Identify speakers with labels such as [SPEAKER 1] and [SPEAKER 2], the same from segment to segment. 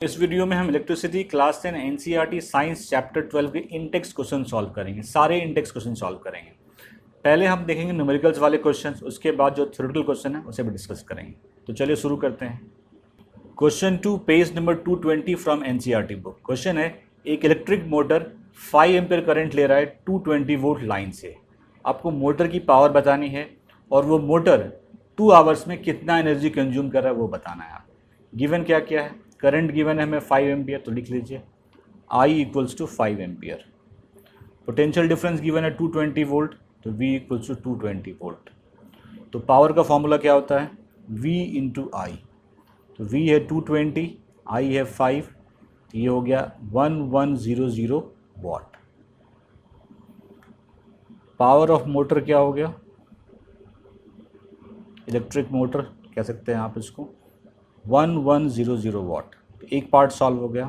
[SPEAKER 1] इस वीडियो में हम electricity class 10 NCERT science chapter 12 के इंटेक्स क्वेश्चन सॉल्व करेंगे। सारे इंटेक्स क्वेश्चन सॉल्व करेंगे। पहले हम देखेंगे न्यूमेरिकल्स वाले क्वेश्चन, उसके बाद जो थ्योरेटिकल क्वेश्चन है उसे भी डिस्कस करेंगे। तो चलिए शुरू करते हैं। Question 2 page number 220 from NCERT book. Question है, एक इलेक्ट्रिक मोटर 5 एम्पीयर करंट ले रहा है 220 वोल्ट लाइन से। आपको मोटर की पावर बतानी है और वो मोटर 2 आवर्स में कितना एनर्जी कंज्यूम कर रहा है वो बताना है। आपको गिवन क्या क्या है, करंट गिवन है हमें 5 एम्पियर, तो लिख लीजिए I equals to 5 ampere. Potential difference given है 220 वोल्ट, तो V इक्वल्स टू 220 वोल्ट। तो पावर का फॉर्मूला क्या होता है, V इंटू आई। तो V है 220, I है 5, तो ये हो गया 1100 वाट। पावर ऑफ मोटर क्या हो गया, इलेक्ट्रिक मोटर कह सकते हैं आप इसको, 1100 वाट। एक पार्ट सॉल्व हो गया।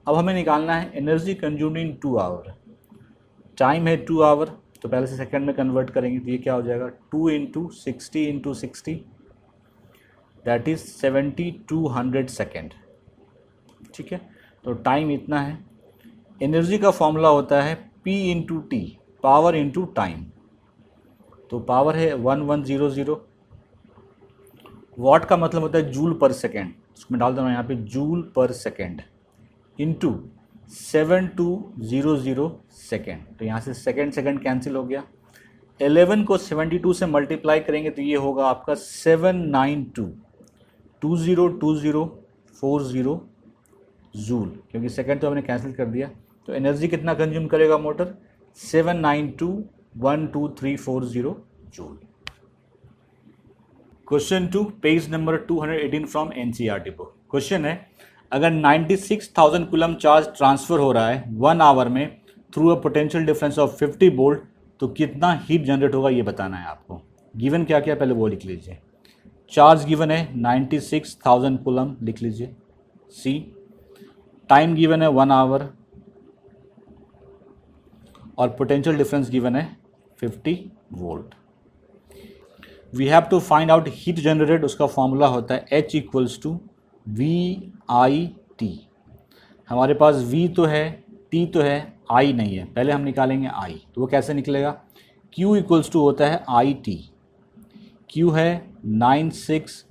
[SPEAKER 1] अब हमें निकालना है energy consumed in 2 hour. Time है 2 आवर, तो पहले से सेकंड में कन्वर्ट करेंगे, तो ये क्या हो जाएगा 2 इंटू 60 दैट इज 7200 सेकेंड। ठीक है, तो टाइम इतना है। एनर्जी का फॉर्मूला होता है P into T, power into time. तो पावर है 1100, वाट का मतलब होता है जूल पर सेकेंड, उसमें डाल देना यहाँ पे जूल पर सेकेंड इंटू 7200 सेकेंड। तो यहाँ से सेकेंड कैंसिल हो गया। 11 को 72 से मल्टीप्लाई करेंगे तो ये होगा आपका 792.202040 जूल, क्योंकि सेकेंड तो हमने कैंसिल कर दिया। तो एनर्जी कितना कंज्यूम करेगा motor, 792.12340 joule. Question 2 page number 218 from NCERT book. Question है, अगर 96,000 कूलम चार्ज ट्रांसफर हो रहा है 1 आवर में through a potential difference of 50 volt, तो कितना हीट जनरेट होगा ये बताना है आपको। गिवन क्या क्या पहले वो लिख लीजिए। चार्ज गिवन है 96,000 कूलम, लिख लीजिए सी। टाइम गिवन है 1 आवर और पोटेंशियल डिफरेंस गिवन है 50 volt. We have to find out heat generated, उसका फॉर्मूला होता है H इक्वल्स टू VIT। हमारे पास V तो है, T तो है, I नहीं है। पहले हम निकालेंगे I, तो वो कैसे निकलेगा, Q इक्वल्स टू होता है IT। Q है 960,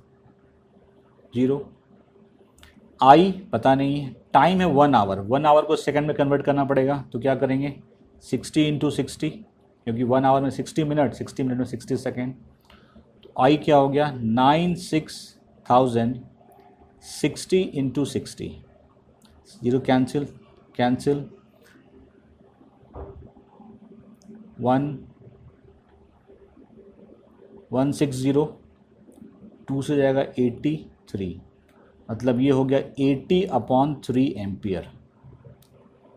[SPEAKER 1] I पता नहीं है, टाइम है 1 आवर। 1 आवर को सेकंड में कन्वर्ट करना पड़ेगा, तो क्या करेंगे 60 इंटू 60, क्योंकि 1 आवर में 60 मिनट, 60 मिनट में 60 सेकेंड। आई क्या हो गया 96,000 60 इंटू 60, जीरो कैंसिल 160, 2 से जाएगा 83, मतलब ये हो गया 80/3 एम्पियर।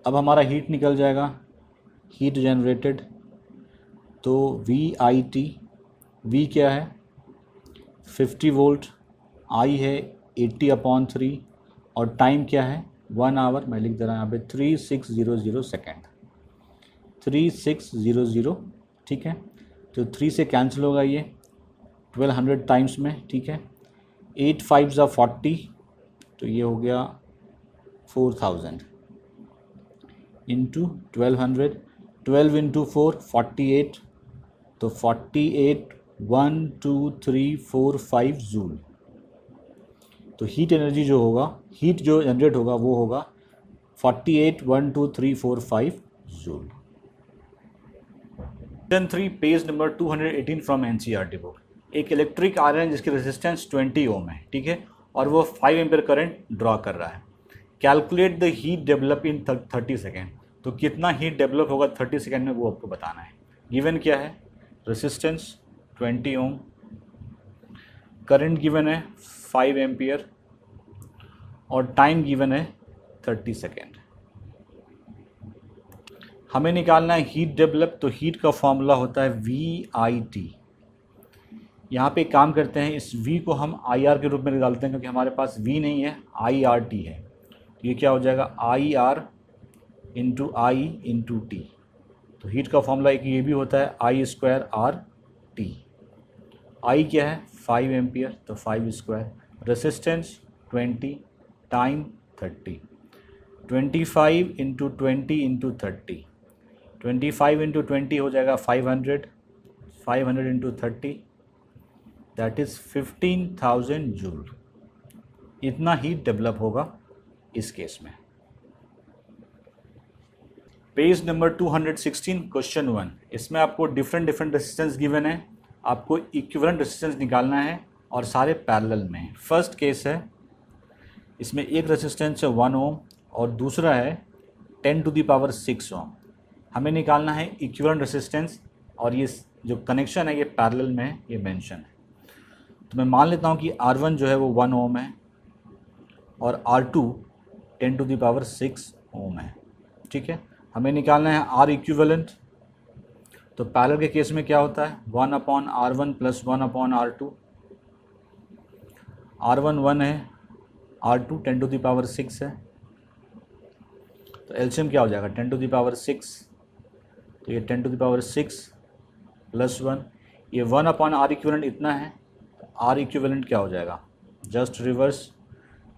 [SPEAKER 1] अब हमारा हीट निकल जाएगा, हीट जनरेटेड, तो VIT, V क्या है 50 वोल्ट, I है 80/3 और टाइम क्या है 1 आवर। मैं लिख दे रहा हूँ यहाँ पे 3600 सेकेंड, 3600। ठीक है, तो 3 से कैंसिल होगा ये 1200 टाइम्स में। ठीक है, 8 5 40, तो ये हो गया 4000 इंटू 1200, 12 इंटू 4 48, तो 48,12345 जूल। तो हीट एनर्जी जो होगा, हीट जो जनरेट होगा वो होगा 48,12345 joule. Question 3 page number 218 from NCERT book. एक इलेक्ट्रिक आयरन जिसकी रेजिस्टेंस 20 ओम है, ठीक है, और वो 5 एम्पीयर करंट ड्रॉ कर रहा है। Calculate the heat develop in 30 second. तो कितना हीट डेवलप होगा 30 सेकेंड में वो आपको बताना है। गिवन क्या है, रेसिस्टेंस 20 ओम, करंट गिवन है 5 एम्पियर और टाइम गिवन है 30 सेकेंड। हमें निकालना है हीट डेवलप, तो हीट का फॉर्मूला होता है VIT। यहाँ पे काम करते हैं, इस V को हम IR के रूप में निकालते हैं, क्योंकि हमारे पास V नहीं है, IRT है। तो ये क्या हो जाएगा IR into I into T। तो हीट का फॉर्मूला एक ये भी होता है I²RT। I क्या है 5 एम्पियर, तो 5 square, resistance 20, time 30, 25 into 20 into 30, 25 into 20 हो जाएगा 500, 500 इंटू 30 दैट इज़ 15,000 जूल। इतना हीट डेवलप होगा इस केस में। पेज नंबर 216 क्वेश्चन 1, इसमें आपको डिफरेंट रेसिस्टेंस गिवन है, आपको इक्विवेलेंट रेसिस्टेंस निकालना है और सारे पैरेलल में। फर्स्ट केस है, इसमें एक रेसिस्टेंस है 1 ओम और दूसरा है 10 टू द पावर 6 ओम। हमें निकालना है इक्विवेलेंट रेसिस्टेंस और ये जो कनेक्शन है ये पैरेलल में है, ये मेंशन है। तो मैं मान लेता हूँ कि R1 जो है वो 1 ओम है और R2 10 टू द पावर 6 ओम है। ठीक है, हमें निकालना है R इक्विवेलेंट। तो पैरेलल के केस में क्या होता है, 1/R1 प्लस 1/R2। R1 1 है, R2 10 टू द पावर 6 है, तो एलसीएम क्या हो जाएगा 10 टू द पावर 6। तो ये 10 टू द पावर 6 प्लस 1, ये 1/R इक्विवेलेंट इतना है, तो R इक्विवेलेंट क्या हो जाएगा, just reverse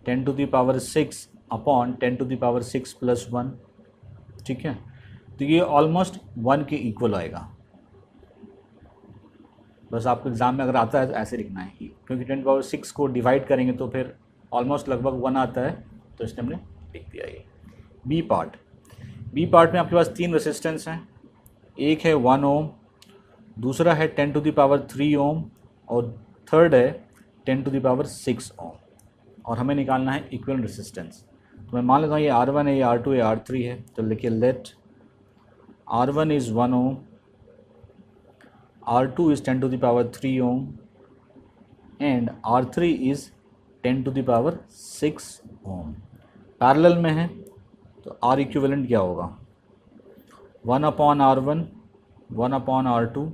[SPEAKER 1] 10 to the power 6 upon 10 to the power 6 plus 1। ठीक है, तो ये ऑलमोस्ट 1 के इक्वल आएगा। बस आपको एग्जाम में अगर आता है तो ऐसे लिखना है, क्योंकि 10 पावर 6 को डिवाइड करेंगे तो फिर ऑलमोस्ट लगभग 1 आता है, तो इसने हमने लिख दिया ये। बी पार्ट में आपके पास 3 रेसिस्टेंस हैं, एक है 1 ओम, दूसरा है 10 टू द पावर 3 ओम और थर्ड है 10 टू द पावर 6 ओम, और हमें निकालना है इक्विवेलेंट रेसिस्टेंस। तो मैं मान लेता हूँ ये R1 है, ये R2 है, R3 है, तो लिखिए let R1 is 1 ohm, R2 is 10 to the power 3 ohm and R3 is 10 to the power 6 ohm. Parallel में है तो R इक्विवेलेंट क्या होगा, 1/R1 1/R2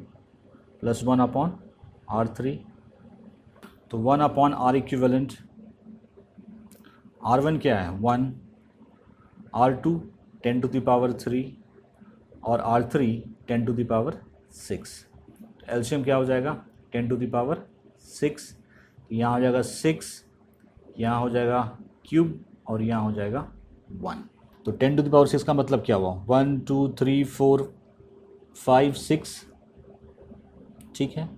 [SPEAKER 1] प्लस 1/R3। तो 1/R इक्विवेलेंट, R1 क्या है 1, R2 10 टू द पावर 3 और R3 10 to the power 6। LCM क्या हो जाएगा 10 टू द पावर 6, तो यहाँ हो जाएगा 6, यहाँ हो जाएगा क्यूब और यहाँ हो जाएगा 1। तो 10 टू द पावर 6 का मतलब क्या हुआ, 1 2 3 4 5 6। ठीक है,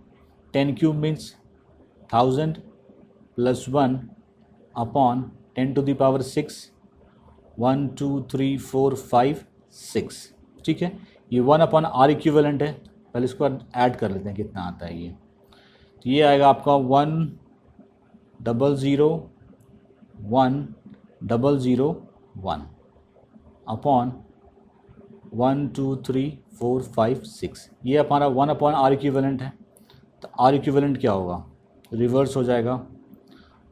[SPEAKER 1] 10 cube means 1000 plus 1 upon 10 to the power 6, 1 2 3 4 5 6। ठीक है, ये 1/R इक्विवेलेंट है, पहले इसको ऐड कर लेते हैं कितना आता है ये। तो ये आएगा आपका 1 0 0 1 0 0 1 अपॉन 1 2 3 4 5 6। ये हमारा 1/R इक्विवेलेंट है। तो R इक्विवेलेंट क्या होगा, रिवर्स हो जाएगा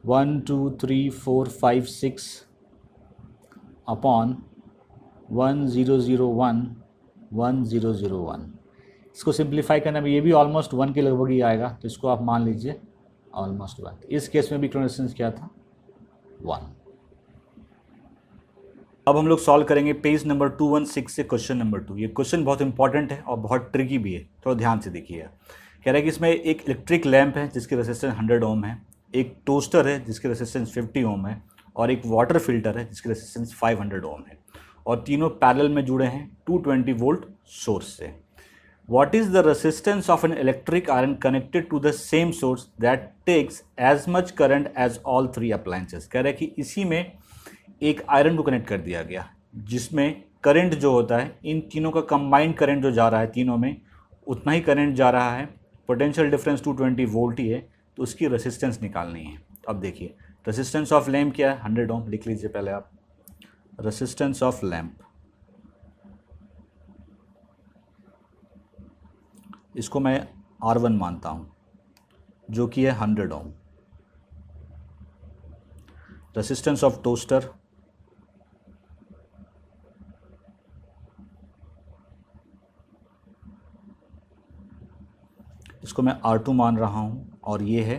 [SPEAKER 1] 1 2 3 4 5 6 अपॉन 1 0 0 1 1 0 0 1। इसको सिंप्लीफाई करने में ये भी ऑलमोस्ट 1 के लगभग ही आएगा, तो इसको आप मान लीजिए ऑलमोस्ट 1। इस केस में भी रेजिस्टेंस क्या था 1। अब हम लोग सॉल्व करेंगे पेज नंबर 216 से क्वेश्चन नंबर 2। ये क्वेश्चन बहुत इंपॉर्टेंट है और बहुत ट्रिकी भी है, थोड़ा ध्यान से देखिए। कह रहा है कि इसमें एक इलेक्ट्रिक लैंप है जिसकी रेजिस्टेंस 100 ओम है, एक टोस्टर है जिसकी रेजिस्टेंस 50 ओम है और एक वाटर फिल्टर है जिसकी रेजिस्टेंस 500 ओम है, और तीनों पैरेलल में जुड़े हैं 220 वोल्ट सोर्स से। What is the resistance of an electric iron connected to the same source that takes as much current as all three appliances? कह रहा है कि इसी में एक आयरन को कनेक्ट कर दिया गया जिसमें करंट जो होता है इन तीनों का कंबाइंड करंट जो जा रहा है तीनों में उतना ही करंट जा रहा है, पोटेंशियल डिफरेंस 220 वोल्ट ही है, तो उसकी रेसिस्टेंस निकालनी है। अब देखिए रेसिस्टेंस ऑफ लैंप क्या है 100 ओम, लिख लीजिए पहले आप। रेसिस्टेंस ऑफ लैंप, इसको मैं R1 मानता हूँ जो कि है 100 ओम। रेसिस्टेंस ऑफ टोस्टर, इसको मैं R2 मान रहा हूँ और ये है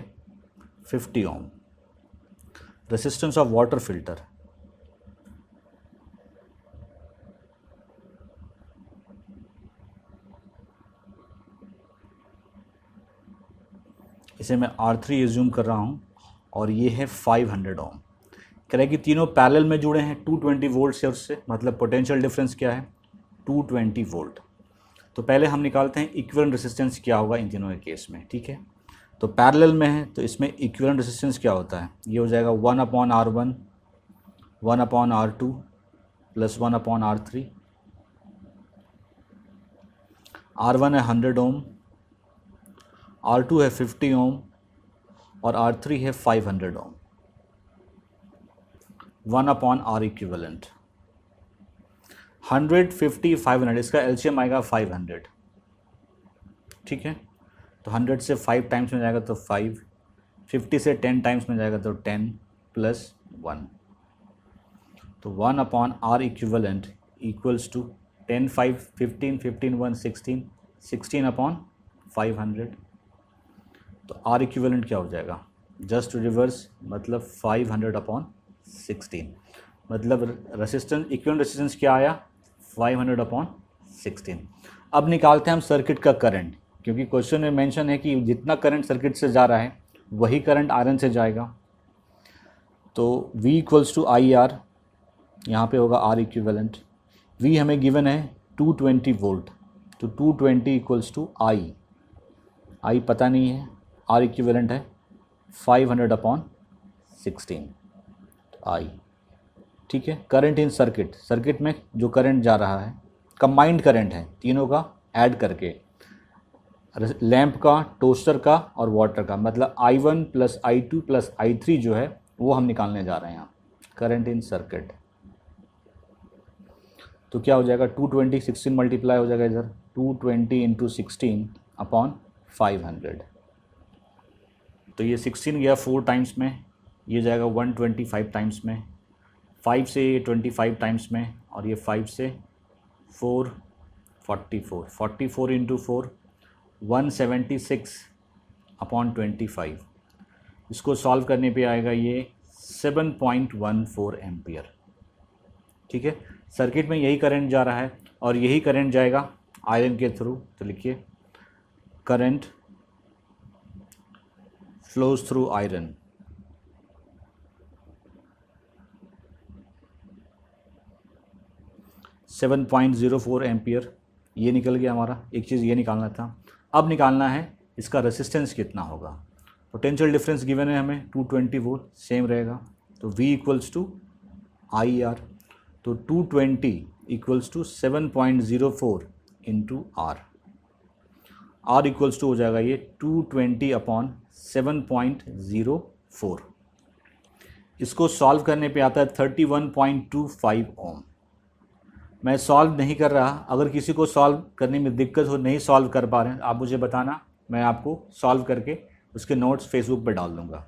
[SPEAKER 1] 50 ओम। रेसिस्टेंस ऑफ वाटर फिल्टर, इसे मैं R3 एज्यूम कर रहा हूँ और ये है 500 ओम। कह रहा है कि तीनों पैरेलल में जुड़े हैं 220 वोल्ट सोर्स से, मतलब पोटेंशियल डिफरेंस क्या है 220 वोल्ट। तो पहले हम निकालते हैं इक्विवेलेंट रेजिस्टेंस क्या होगा इन तीनों के केस में, ठीक है। तो पैरेलल में है तो इसमें इक्विवेलेंट रेजिस्टेंस क्या होता है, ये हो जाएगा 1/R1 1/R2 plus 1/R3। R1 है 100 ओम, R2 है 50 ओम और R3 है 500 ओम। 1/R इक्विवेलेंट 100 50 500, इसका एलसीएम आएगा 500, ठीक है। तो 100 से 5 टाइम्स में जाएगा तो 5, 50 से 10 टाइम्स में जाएगा तो 10 प्लस 1। तो 1/R इक्विवेलेंट इक्वल्स टू 10 5 15 15 1 16 16/500। तो R इक्विवेलेंट क्या हो जाएगा, जस्ट रिवर्स, मतलब 500/16, मतलब रेसिस्टेंस इक्विवेलेंट रेसिस्टेंस क्या आया 500/16। अब निकालते हैं हम सर्किट का करंट, क्योंकि क्वेश्चन में मेंशन है कि जितना करंट सर्किट से जा रहा है वही करंट आयरन से जाएगा। तो V equals to I R, यहाँ पे होगा R इक्विवेलेंट। V हमें गिवन है 220 वोल्ट, तो 220 इक्वल्स टू I पता नहीं है, R इक्विवेलेंट है 500/16 I, ठीक है। करंट इन सर्किट, सर्किट में जो करंट जा रहा है कंबाइंड करंट है तीनों का ऐड करके, लैंप का, टोस्टर का और वाटर का, मतलब I1 plus I2 plus I3 जो है वो हम निकालने जा रहे हैं यहाँ, करंट इन सर्किट। तो क्या हो जाएगा 220 16 मल्टीप्लाई हो जाएगा इधर, 220 इंटू 16/500। तो ये 16 गया 4 टाइम्स में, ये जाएगा 125 टाइम्स में, 5 से 25 टाइम्स में, और ये 5 से 4 44, 44 इंटू 4 176/25। इसको सॉल्व करने पे आएगा ये 7.14 एम्पियर, ठीक है। सर्किट में यही करंट जा रहा है और यही करंट जाएगा आयरन के थ्रू। तो लिखिए current flows through iron, .04 ampere. ये निकल गया हमारा, एक चीज़ ये निकालना था। अब निकालना है इसका रेसिस्टेंस कितना होगा। पोटेंशियल डिफरेंस गिवन है हमें 220 वोल्ट, सेम रहेगा। तो V equals to I R, तो 220 equals to 7.04 into R, R equals to हो जाएगा ये 220/7.04। इसको सॉल्व करने पे आता है 31.25 ओम। मैं सॉल्व नहीं कर रहा, अगर किसी को सॉल्व करने में दिक्कत हो, नहीं सॉल्व कर पा रहे हैं, आप मुझे बताना, मैं आपको सॉल्व करके उसके नोट्स फेसबुक पे डाल दूंगा।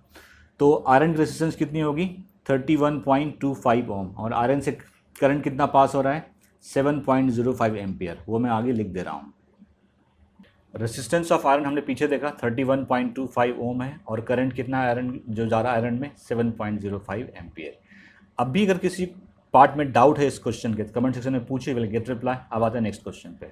[SPEAKER 1] तो आयरन की रेजिस्टेंस कितनी होगी 31.25 ओम, और आयरन से करंट कितना पास हो रहा है 7.05 एम्पियर, वो मैं आगे लिख दे रहा हूँ। रेजिस्टेंस ऑफ आयरन हमने पीछे देखा 31.25 ओम है, और करंट कितना आयरन जो जा रहा है आयरन में 7.05 एम्पियर। अब भी अगर किसी पार्ट में डाउट है इस क्वेश्चन के, कमेंट सेक्शन में पूछिए, विल गेट रिप्लाई। अब आते हैं नेक्स्ट क्वेश्चन पे।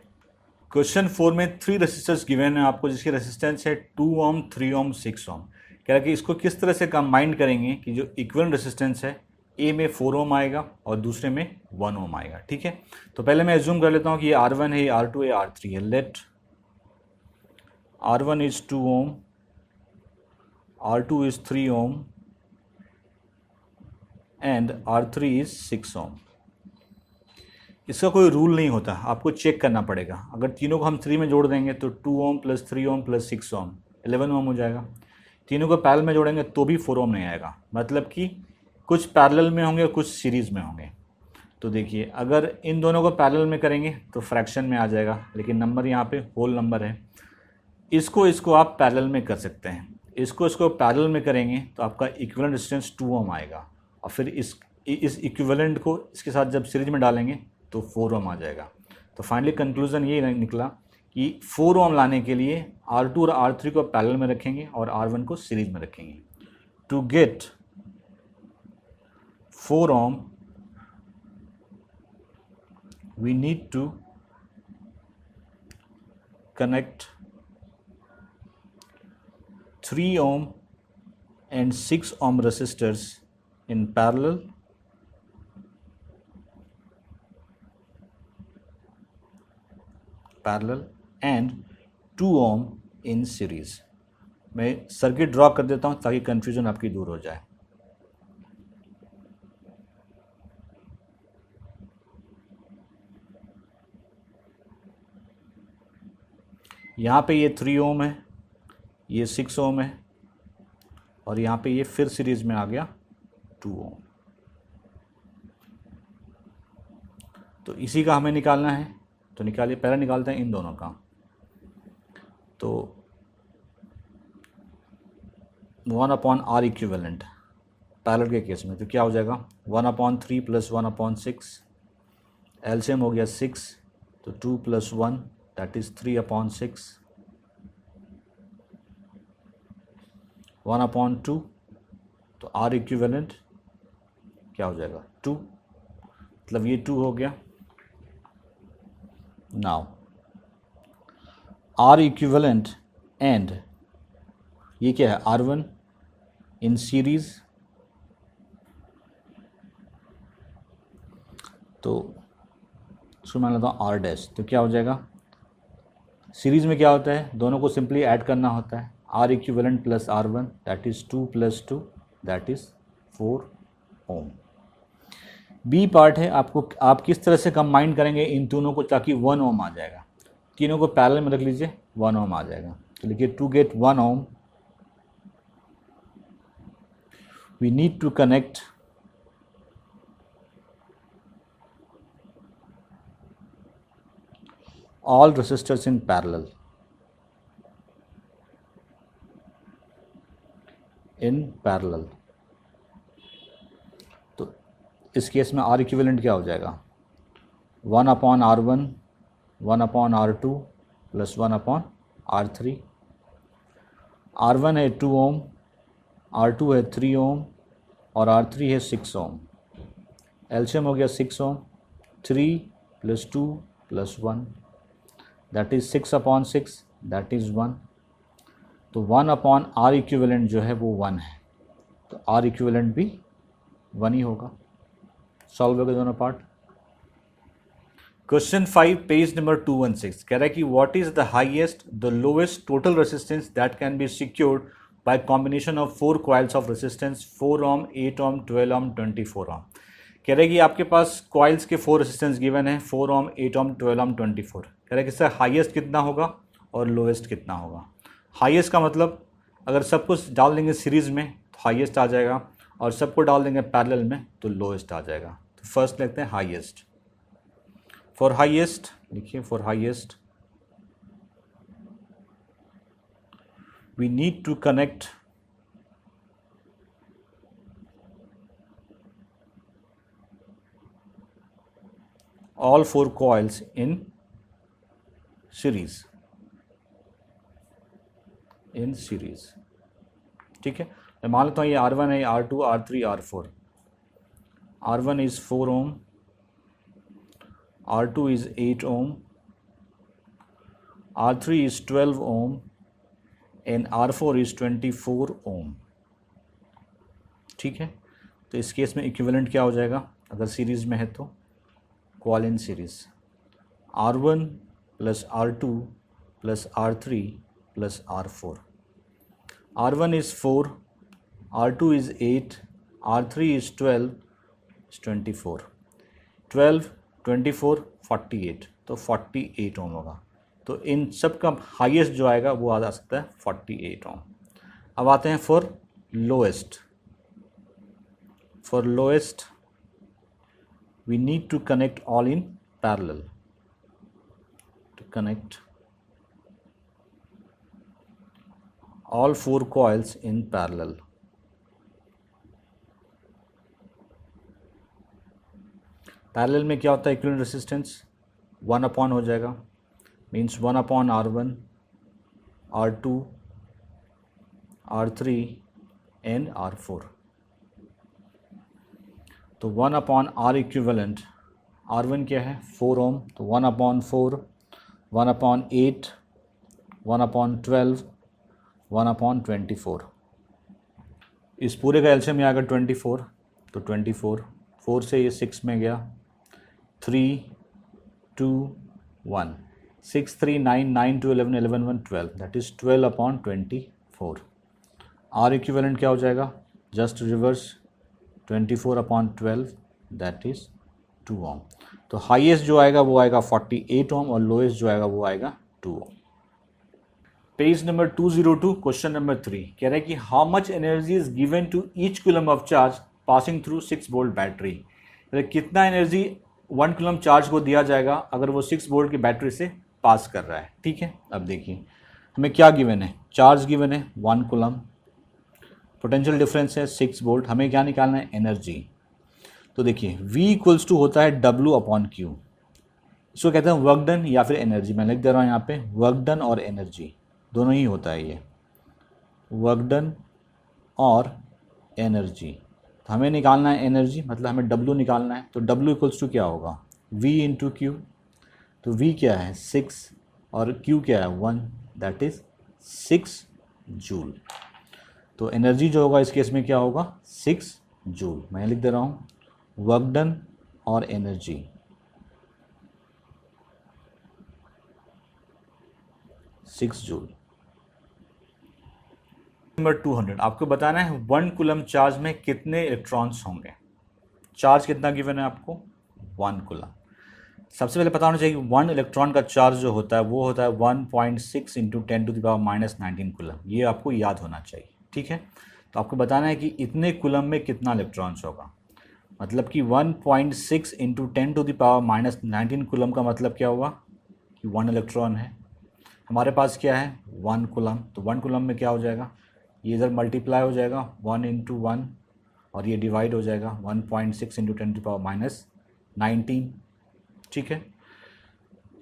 [SPEAKER 1] क्वेश्चन 4 में 3 रेसिस्टर्स गिवन है आपको, जिसकी रेसिस्टेंस है 2 ओम 3 ओम 6 ओम। कह रहा है कि इसको किस तरह से कंबाइन करेंगे कि जो इक्विवेलेंट रेसिस्टेंस है ए में 4 ओम आएगा और दूसरे में 1 ओम आएगा, ठीक है। तो पहले मैं एज्यूम कर लेता हूँ कि ये R1 है, ये R2 है, R3 है। Let R1 is 2 ohm, R2 is 3 ohm and R3 is 6 ohm. इसका कोई रूल नहीं होता, आपको चेक करना पड़ेगा। अगर तीनों को हम 3 में जोड़ देंगे तो 2 ओम प्लस 3 ओम प्लस 6 ओम 11 ओम हो जाएगा। तीनों को पैरेलल में जोड़ेंगे तो भी 4 ओम नहीं आएगा, मतलब कि कुछ पैरेलल में होंगे और कुछ सीरीज़ में होंगे। तो देखिए अगर इन दोनों को पैरेलल में करेंगे तो फ्रैक्शन में आ जाएगा, लेकिन नंबर यहाँ पे होल नंबर है। इसको आप पैरेलल में कर सकते हैं, इसको पैरेलल में करेंगे तो आपका इक्विवेलेंट रेजिस्टेंस 2 ओम आएगा, और फिर इस इक्विवेलेंट को इसके साथ जब सीरीज में डालेंगे तो 4 ओम आ जाएगा। तो फाइनली कंक्लूजन ये निकला कि 4 ओम लाने के लिए R2 और R3 को पैरेलल में रखेंगे और R1 को सीरीज में रखेंगे। To get 4 ohm we need to connect 3 ohm and 6 ohm resistors in parallel and 2 ohm in series. मैं सर्किट ड्रॉ कर देता हूँ ताकि कंफ्यूजन आपकी दूर हो जाए. यहाँ पे ये 3 ओम है, ये 6 ओम है, और यहाँ पे ये फिर सीरीज में आ गया 2 ओम. तो इसी का हमें निकालना है, तो निकालिए. पहले निकालते हैं इन दोनों का. तो 1/R इक्विवेलेंट पैरेलल के केस में तो क्या हो जाएगा, 1/3 + 1/6, एलसीएम हो गया 6, तो 2 + 1 दैट इज 3/6, 1/2, तो R इक्विवेलेंट क्या हो जाएगा 2, मतलब ये 2 हो गया. नाउ R इक्विवेलेंट एंड ये क्या है R1 इन सीरीज, तो इसको मान लेता हूँ R'. तो क्या हो जाएगा, सीरीज में क्या होता है, दोनों को सिंपली ऐड करना होता है. R equivalent + R1 that is 2 + 2 that is 4 ohm. B part है, आप किस तरह से कंबाइन करेंगे इन दोनों को ताकि 1 ओम आ जाएगा. तीनों को पैरेलल में रख लीजिए, 1 ओम आ जाएगा. तो लिखिए to get 1 ohm we need to connect all resistors in parallel. तो इस केस में R इक्विवेलेंट क्या हो जाएगा, 1/R1 1/R2 + 1/R3. R1 है 2 ओम, R2 है 3 ओम और R3 है 6 ओम. एलसीएम हो गया 6 ओम, 3 + 2 + 1 दैट इज 6/6 दैट इज 1. तो 1/R इक्विवेलेंट जो है वो 1 है, तो R इक्विवेलेंट भी 1 ही होगा. सॉल्व हो गए दोनों पार्ट. क्वेश्चन 5 पेज नंबर 216 कह रहा है कि what is the highest the lowest total resistance that can be secured by combination of 4 coils of resistance 4 ओम 8 ओम 12 ओम 24 ओम. कह रहे हैं कि आपके पास कॉइल्स के 4 रेजिस्टेंस गिवन है, 4 ओम 8 ओम 12 ओम 24. कह रहे हैं कि इससे हाईएस्ट कितना होगा और लोएस्ट कितना होगा. हाईएस्ट का मतलब अगर सब कुछ डाल देंगे सीरीज़ में तो हाईएस्ट आ जाएगा, और सबको डाल देंगे पैरेलल में तो लोएस्ट आ जाएगा. तो फर्स्ट लिखते हैं हाईएस्ट. फॉर हाईएस्ट लिखिए, for highest we need to connect all 4 coils in series. ठीक है, मैं मान लेता हूँ ये R1 है, R2 R3 R4. R1 is 4 ohm, R2 is 8 ohm, R3 is 12 ohm and R4 is 24 ohm. ठीक है, तो इस केस में इक्विवेलेंट क्या हो जाएगा अगर सीरीज़ में है तो, coil in series R1 + R2 + R3 + R4. R1 is 4, R2 is 8, R3 is 12, is 24. 12 24 48, तो 48 ओम होगा. तो इन सब का हाईएस्ट जो आएगा वो आ सकता है 48 ओम. अब आते हैं for lowest. For lowest we need to connect all in parallel. To connect all 4 coils in parallel. Parallel में क्या होता है, इक्विवेलेंट रेजिस्टेंस 1 हो जाएगा, means 1/R1 R2 R3 and R4. तो 1/R इक्विवेलेंट, R1 क्या है 4 ओम, तो 1/4 1/8 1/12 1/24. इस पूरे का एलसीएम में आएगा 24, तो 24, 4 से ये 6 में गया, 3 2 1, 6 3 9 9 2 11 11 1 12, दैट इज़ 12/24। आर इक्विवेलेंट क्या हो जाएगा, जस्ट रिवर्स 24/12, दैट इज़ 2 ओम। तो हाईएस्ट जो आएगा वो आएगा 48 ओम और लोएस्ट जो आएगा वो आएगा 2 ohm. Page number 202, question number 3 कह रहा है कि how much energy is given to each coulomb of charge passing through 6 volt battery. कितना एनर्जी 1 कूलम चार्ज को दिया जाएगा अगर वो 6 वोल्ट की बैटरी से पास कर रहा है। ठीक है, अब देखिए हमें क्या गिवन है, चार्ज गिवन है 1 कूलम, पोटेंशियल डिफरेंस है 6 वोल्ट, हमें क्या निकालना है, एनर्जी। तो देखिए V इक्वल्स टू होता है W/Q, इसको कहते हैं वर्क डन या फिर एनर्जी। मैं लिख दे रहा हूँ यहाँ पे वर्क डन और एनर्जी दोनों ही होता है, ये वर्क डन और एनर्जी। तो हमें निकालना है एनर्जी, मतलब हमें W निकालना है। तो W इक्वल्स टू क्या होगा, V इंटू Q। तो V क्या है 6 और Q क्या है 1, दैट इज़ 6 जूल। तो एनर्जी जो होगा इस केस में क्या होगा 6 जूल। मैं लिख दे रहा हूँ वर्क डन और एनर्जी, 6 जूल। नंबर 200, आपको बताना है 1 कूलम चार्ज में कितने इलेक्ट्रॉन्स होंगे। चार्ज कितना गिवन है आपको, 1 कूलम। सबसे पहले पता होना चाहिए कि 1 इलेक्ट्रॉन का चार्ज जो होता है वो होता है 1.6 इंटू 10⁻⁻19 कूलम। ये आपको याद होना चाहिए। ठीक है, तो आपको बताना है कि इतने कूलम में कितना इलेक्ट्रॉन्स होगा, मतलब कि 1.6 इंटू 10⁻⁻19 कूलम का मतलब क्या हुआ कि 1 इलेक्ट्रॉन है। हमारे पास क्या है 1 कूलम, तो 1 कूलम में क्या हो जाएगा, ये इधर मल्टीप्लाई हो जाएगा 1 इंटू 1 और ये डिवाइड हो जाएगा 1.6 इंटू 10⁻⁻19। ठीक है,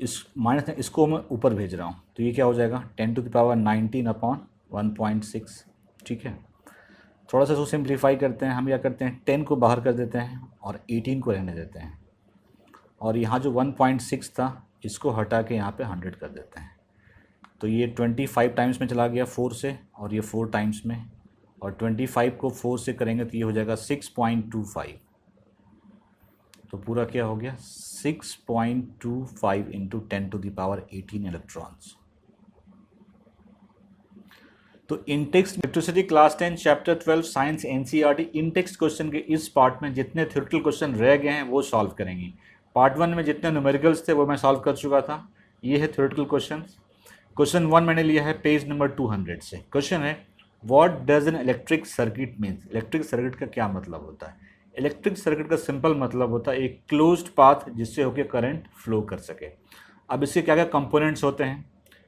[SPEAKER 1] इस माइनस इसको मैं ऊपर भेज रहा हूँ, तो ये क्या हो जाएगा 10⁻19/1.6। ठीक है, थोड़ा सा इसको सिंप्लीफाई करते हैं, हम क्या करते हैं 10 को बाहर कर देते हैं और 18 को रहने देते हैं, और यहाँ जो 1.6 था इसको हटा के यहाँ पे 100 कर देते हैं। तो ये 25 टाइम्स में चला गया 4 से, और ये 4 टाइम्स में, और 25 को 4 से करेंगे तो ये हो जाएगा 6.25। तो पूरा क्या हो गया 6.25 इंटू 10⁻18 इलेक्ट्रॉन्स। तो in text electricity class 10 chapter 12 science NCERT in text question के इस पार्ट में जितने थ्योरेटिकल क्वेश्चन रह गए हैं वो सॉल्व करेंगे। पार्ट 1 में जितने न्यूमेरिकल्स थे वो मैं सॉल्व कर चुका था। ये है थ्योरेटिकल क्वेश्चंस। क्वेश्चन 1 मैंने लिया है पेज नंबर 200 से। क्वेश्चन है what does an electric circuit means. Electric circuit का क्या मतलब होता है। इलेक्ट्रिक सर्किट का सिंपल मतलब होता है एक क्लोज्ड पाथ जिससे होकर करंट फ्लो कर सके। अब इसके क्या क्या कंपोनेंट्स होते हैं,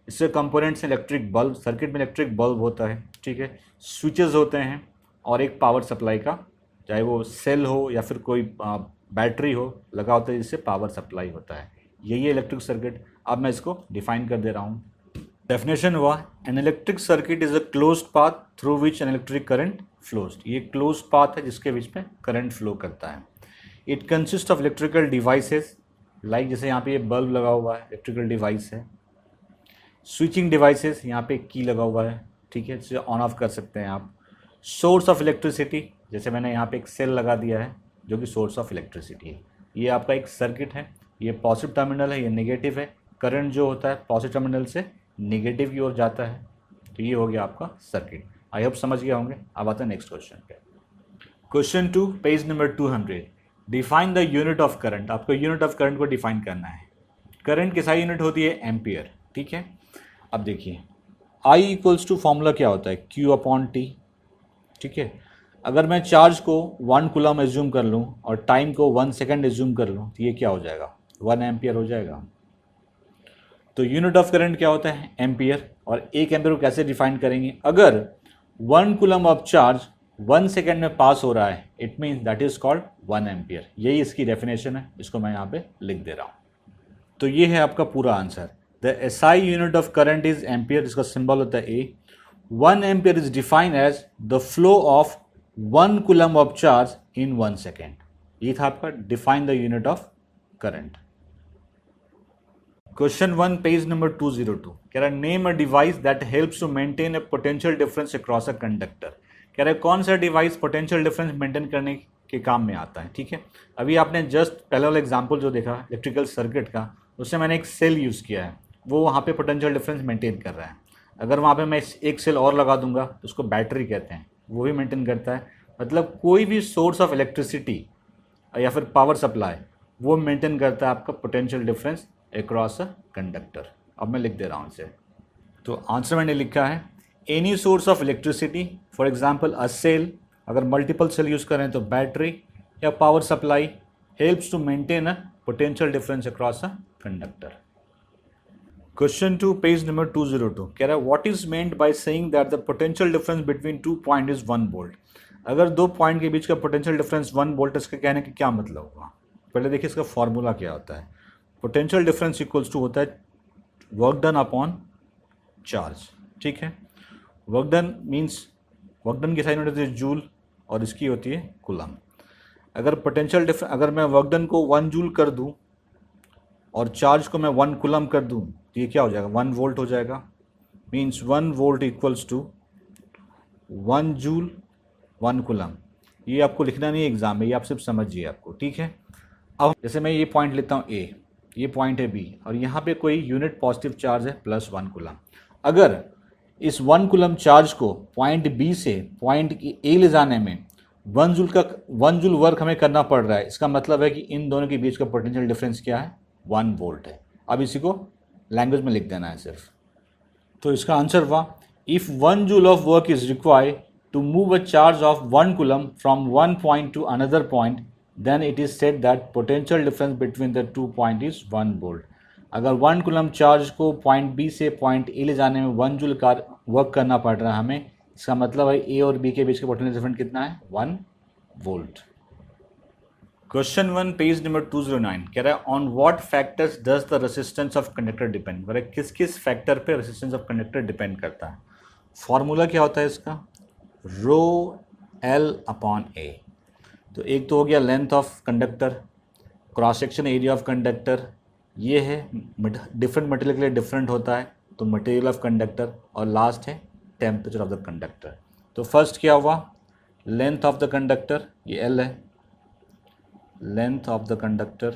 [SPEAKER 1] इससे कंपोनेंट्स इलेक्ट्रिक बल्ब, सर्किट में इलेक्ट्रिक बल्ब होता है। ठीक है, स्विचेस होते हैं और एक पावर सप्लाई का, चाहे वो सेल हो या फिर कोई बैटरी हो लगा होता है जिससे पावर सप्लाई होता है। यही है इलेक्ट्रिक सर्किट। अब मैं इसको डिफाइन कर दे रहा हूँ। डेफिनेशन हुआ an electric circuit is a closed path through which an electric current flows. ये क्लोज्ड पाथ है जिसके बीच में करंट फ्लो करता है। It consist of electrical devices, like जैसे यहाँ पे ये बल्ब लगा हुआ है इलेक्ट्रिकल डिवाइस है। स्विचिंग डिवाइसेस, यहाँ पे की लगा हुआ है, ठीक है, जिसे ऑन ऑफ कर सकते हैं आप। सोर्स ऑफ इलेक्ट्रिसिटी, जैसे मैंने यहाँ पे एक सेल लगा दिया है जो कि सोर्स ऑफ इलेक्ट्रिसिटी है। ये आपका एक सर्किट है, ये पॉजिटिव टर्मिनल है, ये नेगेटिव है। करंट जो होता है पॉजिटिव टर्मिनल से नेगेटिव की ओर जाता है। तो ये हो गया आपका सर्किट। आई होप समझ गया होंगे। अब आते हैं नेक्स्ट क्वेश्चन पे। Question 2 page number 200। Define the unit of current. आपको यूनिट ऑफ करंट को डिफाइन करना है। करंट किस यूनिट होती है, एम्पियर। ठीक है, अब देखिए I इक्वल्स टू फॉर्मूला क्या होता है Q/T। ठीक है, अगर मैं चार्ज को 1 कूलम एज्यूम कर लूँ और टाइम को 1 सेकेंड एज्यूम कर लूँ तो ये क्या हो जाएगा 1 एम्पियर हो जाएगा। तो यूनिट ऑफ करंट क्या होता है, एम्पियर। और 1 एम्पियर को कैसे डिफाइन करेंगे, अगर 1 कूलम ऑफ चार्ज 1 सेकेंड में पास हो रहा है it means that is called 1 ampere. यही इसकी डेफिनेशन है, इसको मैं यहाँ पे लिख दे रहा हूँ। तो ये है आपका पूरा answer. The SI unit of current is ampere, जिसका सिंबल होता है A। 1 ampere is defined as the flow of 1 coulomb of charge in 1 second. ये था आपका define the unit of current. Question 1 page number 202 कह रहा है name a device that helps to maintain a potential difference across a conductor. कह रहा है कौन सा डिवाइस पोटेंशियल डिफरेंस मेंटेन करने के काम में आता है, ठीक है। अभी आपने जस्ट पहले वाला एग्जांपल जो देखा इलेक्ट्रिकल सर्किट का, उससे मैंने एक सेल यूज़ किया है, वो वहाँ पे पोटेंशियल डिफरेंस मेंटेन कर रहा है। अगर वहाँ पे मैं एक सेल और लगा दूंगा तो उसको बैटरी कहते हैं, वो भी मेंटेन करता है। मतलब कोई भी सोर्स ऑफ इलेक्ट्रिसिटी या फिर पावर सप्लाई वो मेंटेन करता है आपका potential difference across a conductor. अब मैं लिख दे रहा हूँ इसे। तो आंसर मैंने लिखा है any source of electricity, for example a cell, अगर मल्टीपल सेल यूज़ करें तो बैटरी या power supply, helps to maintain a potential difference across a conductor. Question 2 page number 202 कह रहा है what is meant by saying that the potential difference between two point is 1 volt. अगर दो point के बीच का पोटेंशियल डिफरेंस 1 वोल्ट, इसका कहने का क्या मतलब हुआ। पहले देखिए इसका फॉर्मूला क्या होता है। पोटेंशियल डिफरेंस इक्वल्स टू होता है वर्क डन अपॉन चार्ज, ठीक है। Work done means work done की साइन होती है जूल और इसकी होती है कूलम। अगर पोटेंशियल डिफरेंस, अगर मैं वर्क डन को 1 जूल कर दूं और चार्ज को मैं 1 कूलम कर दूं तो ये क्या हो जाएगा, 1 वोल्ट हो जाएगा। Means 1 volt equals to 1 joule 1 coulomb. ये आपको लिखना नहीं है एग्जाम में, ये आप सिर्फ समझिए आपको, ठीक है। अब जैसे मैं ये पॉइंट लेता हूँ ए, ये पॉइंट है बी, और यहाँ पे कोई यूनिट पॉजिटिव चार्ज है +1 कूलम। अगर इस 1 कूलम चार्ज को पॉइंट बी से पॉइंट ए ले जाने में 1 जूल वर्क हमें करना पड़ रहा है, इसका मतलब है कि इन दोनों के बीच का पोटेंशियल डिफरेंस क्या है, 1 वोल्ट है। अब इसी को लैंग्वेज में लिख देना है सिर्फ। तो इसका आंसर हुआ if 1 joule of work is required to move a charge of 1 coulomb from one point to another point, then it is said that potential difference between the two point is 1 volt. अगर 1 coulomb charge को point B से point A ले जाने में 1 joule का work करना पड़ रहा है हमें, इसका मतलब है ए और बी के बीच का पोटेंशियल डिफरेंस कितना है, 1 वोल्ट। क्वेश्चन 1 पेज नंबर 209 कह रहा है on what factors does the resistance of conductor depend. बोला किस किस फैक्टर पे रेसिस्टेंस ऑफ कंडक्टर डिपेंड करता है। फॉर्मूला क्या होता है इसका, रो एल अपॉन ए। तो एक तो हो गया length of conductor, cross section area of conductor, ये है डिफरेंट मटेरियल के लिए डिफरेंट होता है तो मटेरियल ऑफ कंडक्टर, और लास्ट है टेम्परेचर ऑफ द कंडक्टर। तो फर्स्ट क्या हुआ, लेंथ ऑफ द कंडक्टर, ये एल है, length of the conductor,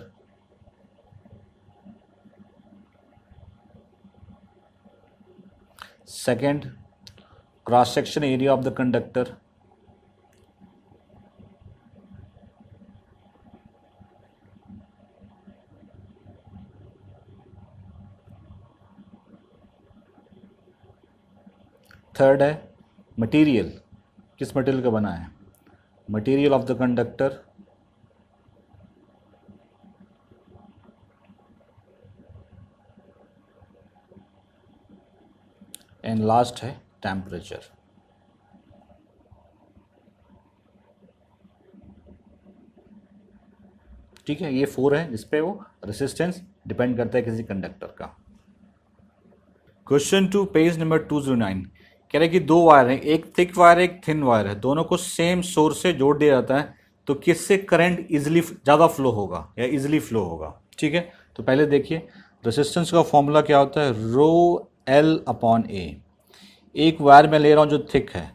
[SPEAKER 1] second cross section area of the conductor, third है मटेरियल, किस मटेरियल का बना है, material of the conductor, and last है टेम्परेचर। ठीक है, ये 4 है जिसपे वो रेसिस्टेंस डिपेंड करता है किसी कंडक्टर का। क्वेश्चन 2 पेज नंबर 209 कह रहे हैं कि 2 वायर हैं, एक थिक वायर है एक थिन वायर है, दोनों को सेम सोर्स से जोड़ दिया जाता है तो किससे करंट इजिली ज़्यादा फ्लो होगा या इजिली फ्लो होगा। ठीक है, तो पहले देखिए रेसिस्टेंस का फॉर्मूला क्या होता है, रो एल अपॉन ए। एक वायर मैं ले रहा हूँ जो थिक है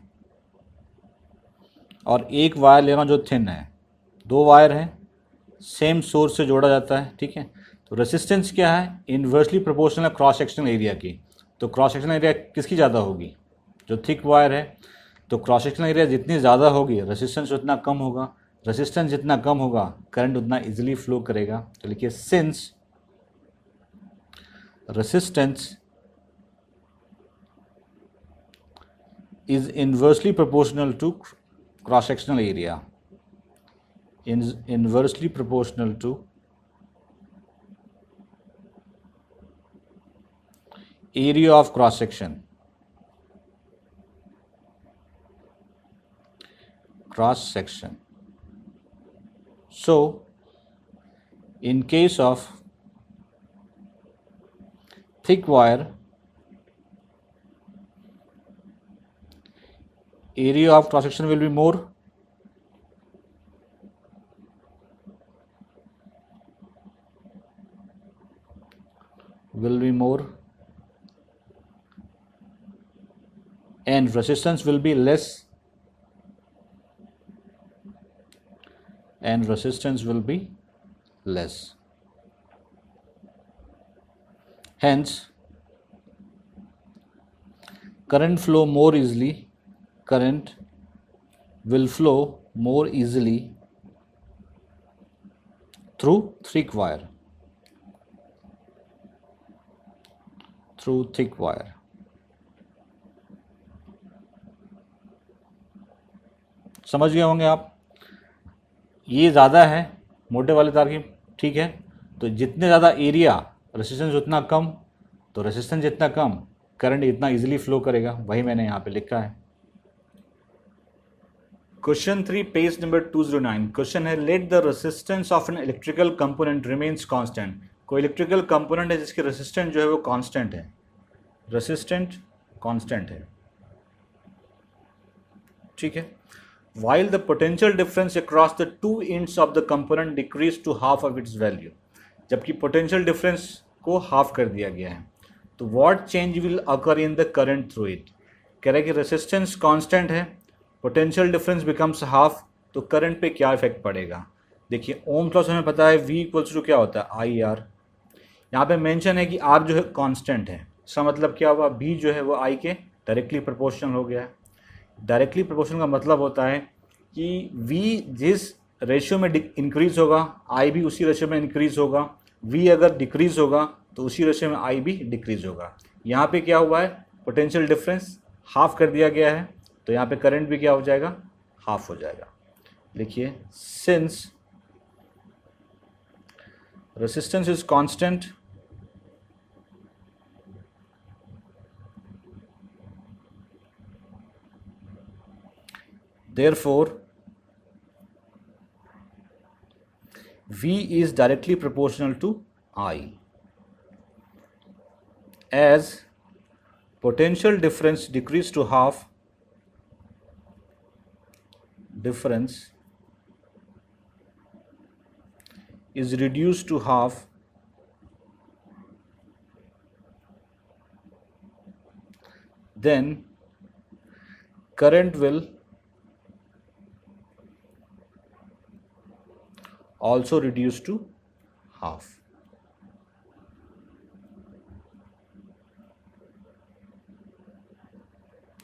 [SPEAKER 1] और एक वायर ले रहा हूँ जो थिन है, 2 वायर हैं सेम सोर्स से जोड़ा जाता है। ठीक है, तो रेसिस्टेंस क्या है, inversely proportional cross sectional area की। तो क्रॉस सेक्शनल एरिया किसकी ज़्यादा होगी, जो थिक वायर है, तो क्रॉस सेक्शनल एरिया जितनी ज़्यादा होगी रेसिस्टेंस उतना कम होगा, रेसिस्टेंस जितना कम होगा करंट उतना इजीली फ्लो करेगा। तो लिखिए since resistance is inversely proportional to cross sectional area, inversely proportional to area of cross section, so in case of thick wire, area of cross section will be more, and resistance will be less and resistance will be less. Hence, current will flow more easily through thick wire. समझ गए होंगे आप। ये ज़्यादा है मोटे वाले तार की, ठीक है। तो जितने ज़्यादा एरिया रेजिस्टेंस उतना कम, तो रेजिस्टेंस जितना कम करंट इतना इजीली फ्लो करेगा, वही मैंने यहाँ पे लिखा है। Question 3 page number 209। क्वेश्चन है let the resistance of an electrical component remains constant. कोई इलेक्ट्रिकल कंपोनेंट है जिसकी रेजिस्टेंस जो है वो कांस्टेंट है, ठीक है। While the potential difference across the two ends of the component decreased to half of its value, जबकि potential difference को half कर दिया गया है, तो what change will occur in the current through it? कह रहा है कि resistance constant है, potential difference becomes half, तो current पे क्या इफेक्ट पड़ेगा। देखिए ओम लॉ से हमें पता है V इक्वल्स टू क्या होता है आई आर। यहाँ पे मेंशन है कि R जो है कांस्टेंट है, इसका मतलब क्या हुआ, V जो है वो I के डायरेक्टली प्रोपोर्शनल हो गया है। डायरेक्टली प्रोपोर्शनल का मतलब होता है कि V जिस रेशियो में इंक्रीज होगा I भी उसी रेशियो में इंक्रीज होगा, V अगर डिक्रीज होगा तो उसी रेशियो में I भी डिक्रीज होगा। यहाँ पे क्या हुआ है, पोटेंशियल डिफरेंस हाफ कर दिया गया है, तो यहाँ पे करंट भी क्या हो जाएगा, हाफ हो जाएगा। लिखिए since resistance is constant, therefore V is directly proportional to I, as potential difference decreased to half, difference is reduced to half, then current will also reduce to half।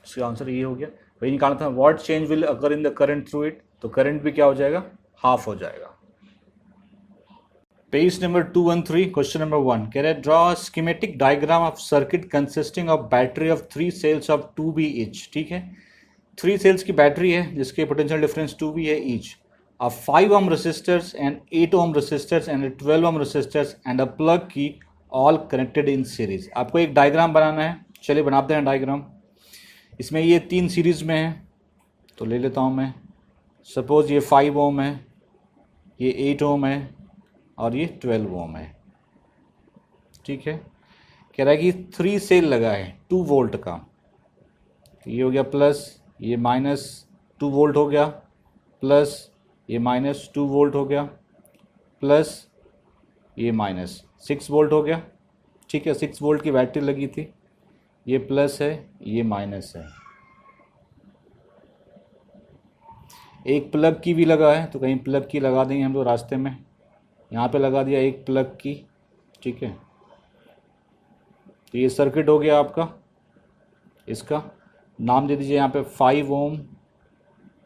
[SPEAKER 1] इसका answer ये हो गया। वही निकालना था what change will occur in the current through it, तो current भी क्या हो जाएगा, हाफ हो जाएगा। पेज नंबर 213 क्वेश्चन नंबर 1 कह रहे draw schematic diagram of circuit consisting of battery of 3 cells of 2B each. ठीक है, 3 सेल्स की बैटरी है जिसके पोटेंशियल डिफरेंस 2B है each, of 5 ohm resistors and 8 ohm resistors and 12 ohm resistors and a plug key all connected in series। आपको एक diagram बनाना है, चलिए बनाते हैं डायग्राम। इसमें ये 3 सीरीज़ में है, तो ले लेता हूँ मैं। सपोज़ ये 5 ओम है, ये 8 ओम है और ये 12 ओम है। ठीक है, कह रहा है कि 3 सेल लगा है 2 वोल्ट का, ये हो गया प्लस, ये माइनस 2 वोल्ट हो गया, प्लस ये माइनस 2 वोल्ट हो गया, प्लस ये माइनस 6 वोल्ट हो गया। ठीक है, 6 वोल्ट की बैटरी लगी थी, ये प्लस है ये माइनस है। एक प्लग की भी लगा है, तो कहीं प्लग की लगा देंगे हम लोग रास्ते में, यहाँ पे लगा दिया एक प्लग की। ठीक है, तो ये सर्किट हो गया आपका, इसका नाम दे दीजिए यहाँ पे 5 ओम,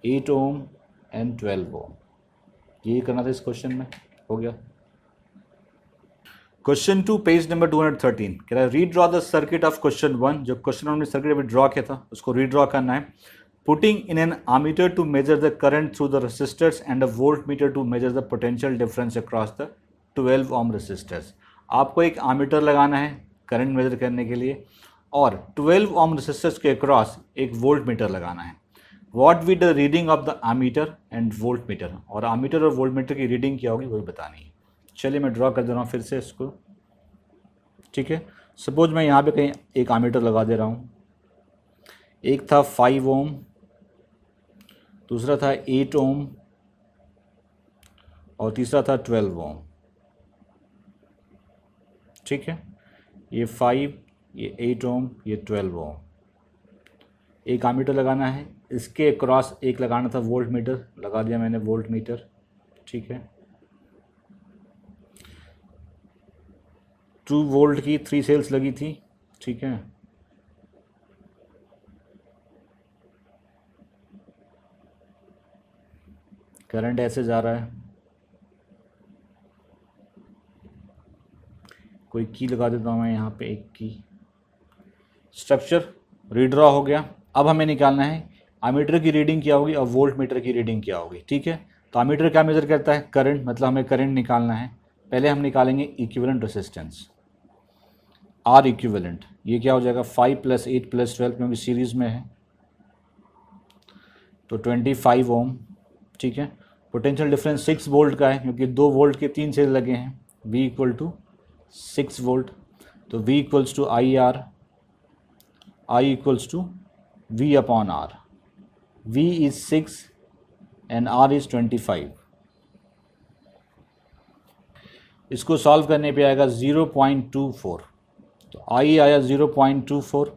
[SPEAKER 1] 8 ओम एंड 12 ओम। यही करना था इस क्वेश्चन में, हो गया। क्वेश्चन 2 पेज नंबर 213 कह रहा है redraw the circuit of question 1। जो क्वेश्चन हमने सर्किट अभी ड्रॉ किया था उसको रीड्रॉ करना है। Putting in an ammeter to measure the current through the resistors and a volt meter to measure the potential difference across the 12 ohm resistors. आपको एक आमीटर लगाना है करंट मेजर करने के लिए, और 12 ओम रेसिस्टर्स के अक्रॉस एक वोल्ट मीटर लगाना है। What will the reading of the ammeter and volt meter, और आमीटर और वोल्ट मीटर की रीडिंग क्या होगी वही बतानी है। चलिए मैं ड्रॉ कर दे रहा हूँ फिर से इसको। ठीक है, सपोज मैं यहाँ पे कहीं एक आमीटर लगा दे रहा हूँ। एक था 5 ओम, दूसरा था 8 ओम और तीसरा था 12 ओम। ठीक है, ये 5, ये 8 ओम, ये 12 ओम। एक आमीटर लगाना है, इसके क्रॉस एक लगाना था वोल्ट मीटर, लगा दिया मैंने वोल्ट मीटर। ठीक है। 2 वोल्ट की 3 सेल्स लगी थी, ठीक है। करंट ऐसे जा रहा है, कोई की लगा देता हूँ मैं यहाँ पे, एक की। स्ट्रक्चर रीड्रॉ हो गया। अब हमें निकालना है एमीटर की रीडिंग क्या होगी और वोल्ट मीटर की रीडिंग क्या होगी, ठीक है। तो एमीटर क्या मेजर करता है, करंट, मतलब हमें करंट निकालना है। पहले हम निकालेंगे इक्विवेलेंट रेसिस्टेंस, आर इक्विवेलेंट। ये क्या हो जाएगा, 5 + 8 + 12, क्योंकि सीरीज़ में है, तो 25 ओम, ठीक है। पोटेंशियल डिफरेंस 6 वोल्ट का है, क्योंकि 2 वोल्ट के 3 सेल लगे हैं। V = 6 वोल्ट, तो V = IR, I = V/R। V is 6 and R is 25। इसको सॉल्व करने पे आएगा 0.24, तो I आया 0.24,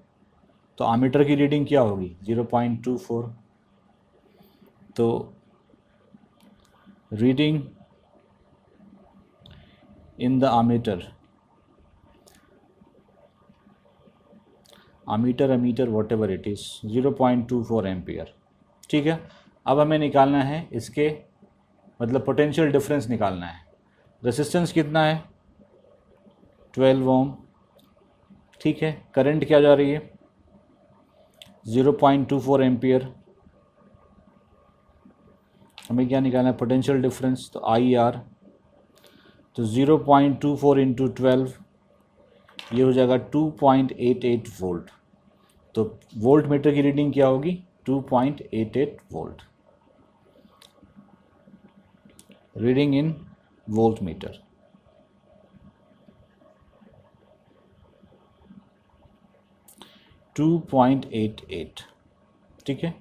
[SPEAKER 1] तो एमीटर की रीडिंग क्या होगी, 0.24। तो reading in the ammeter what ever it is, 0.24 ampere, ठीक है। अब हमें निकालना है इसके मतलब पोटेंशियल डिफरेंस निकालना है। रेसिस्टेंस कितना है, 12 ओम, ठीक है। करंट क्या जा रही है, 0.24 एम्पियर। हमें क्या निकालना है, पोटेंशियल डिफरेंस, तो IR, तो 0.24 × 12, ये हो जाएगा 2.88 वोल्ट। तो वोल्ट मीटर की रीडिंग क्या होगी, 2.88 volt, reading in volt meter. .88, ठीक है।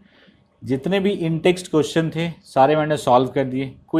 [SPEAKER 1] जितने भी इन टेक्स्ट क्वेश्चन थे सारे मैंने सॉल्व कर दिए। कोई